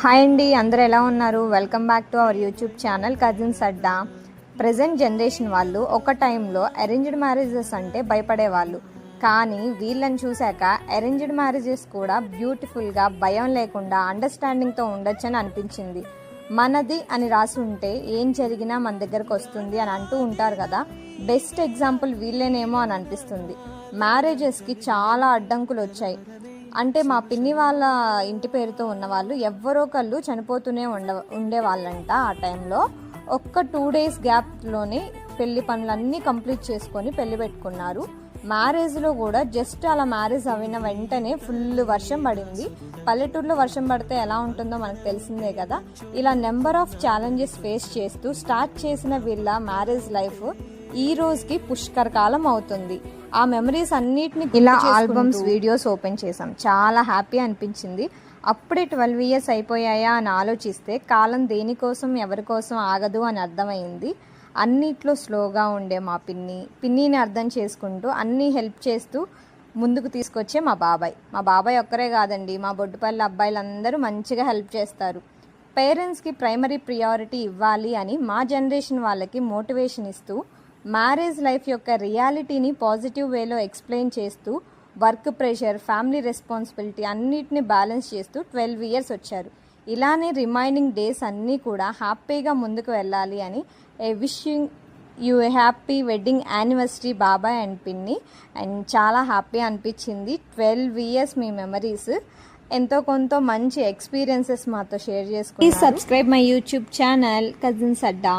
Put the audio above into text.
Hi అండి, అందరూ ఎలా ఉన్నారు? Welcome back to our YouTube channel cousins Adda. Present generation వాళ్ళు ఒక టైంలో అరేంజ్డ్ మ్యారేజెస్ అంటే భయపడేవాళ్ళు. కానీ వీళ్ళని చూశాక అరేంజ్డ్ మ్యారేజెస్ కూడా బ్యూటిఫుల్గా, భయం లేకుండా, అండర్స్టాండింగ్తో ఉండొచ్చని అనిపించింది. మనది అని రాసి ఉంటే ఏం జరిగినా మన దగ్గరకు వస్తుంది అని అంటూ ఉంటారు కదా, బెస్ట్ ఎగ్జాంపుల్ వీళ్ళేనేమో అని అనిపిస్తుంది. మ్యారేజెస్కి చాలా అడ్డంకులు వచ్చాయి. అంటే మా పిన్ని వాళ్ళ ఇంటి పేరుతో ఉన్నవాళ్ళు ఎవ్వరో కళ్ళు చనిపోతూనే ఉండేవాళ్ళంట. ఆ టైంలో ఒక్క 2 days గ్యాప్లోనే పెళ్లి పనులన్నీ కంప్లీట్ చేసుకొని పెళ్లి పెట్టుకున్నారు. మ్యారేజ్లో కూడా జస్ట్ అలా మ్యారేజ్ అయిన వెంటనే ఫుల్ వర్షం పడింది. పల్లెటూరులో వర్షం పడితే ఎలా ఉంటుందో మనకు తెలిసిందే కదా. ఇలా నెంబర్ ఆఫ్ ఛాలెంజెస్ ఫేస్ చేస్తూ స్టార్ట్ చేసిన వీళ్ళ మ్యారేజ్ లైఫ్ ఈ రోజుకి పుష్కర కాలం అవుతుంది. ఆ మెమరీస్ అన్నిటిని ఇలా ఆల్బమ్స్, వీడియోస్ ఓపెన్ చేసాం. చాలా హ్యాపీ అనిపించింది. అప్పుడే 12 years అయిపోయాయా అని ఆలోచిస్తే కాలం దేనికోసం ఎవరి కోసం ఆగదు అని అర్థమైంది. అన్నిట్లో స్లోగా ఉండే మా పిన్నిని అర్థం చేసుకుంటూ అన్నీ హెల్ప్ చేస్తూ ముందుకు తీసుకొచ్చే మా బాబాయ్ ఒక్కరే కాదండి, మా బొడ్డుపల్లి అబ్బాయిలందరూ మంచిగా హెల్ప్ చేస్తారు. పేరెంట్స్కి ప్రైమరీ ప్రియారిటీ ఇవ్వాలి అని మా జనరేషన్ వాళ్ళకి మోటివేషన్ ఇస్తూ మ్యారేజ్ లైఫ్ యొక్క రియాలిటీని పాజిటివ్ వేలో ఎక్స్ప్లెయిన్ చేస్తూ వర్క్ ప్రెషర్, ఫ్యామిలీ రెస్పాన్సిబిలిటీ అన్నిటిని బ్యాలెన్స్ చేస్తూ 12 years వచ్చారు. ఇలానే రిమైనింగ్ డేస్ అన్నీ కూడా హ్యాపీగా ముందుకు వెళ్ళాలి అని wishing you happy wedding anniversary బాబాయ్ అండ్ పిన్ని. అండ్ చాలా హ్యాపీ అనిపించింది. 12 years మీ మెమరీస్, ఎంతో కొంత మంచి ఎక్స్పీరియన్సెస్ మాతో షేర్ చేసుకున్నారు. Please subscribe my YouTube channel cousins Adda.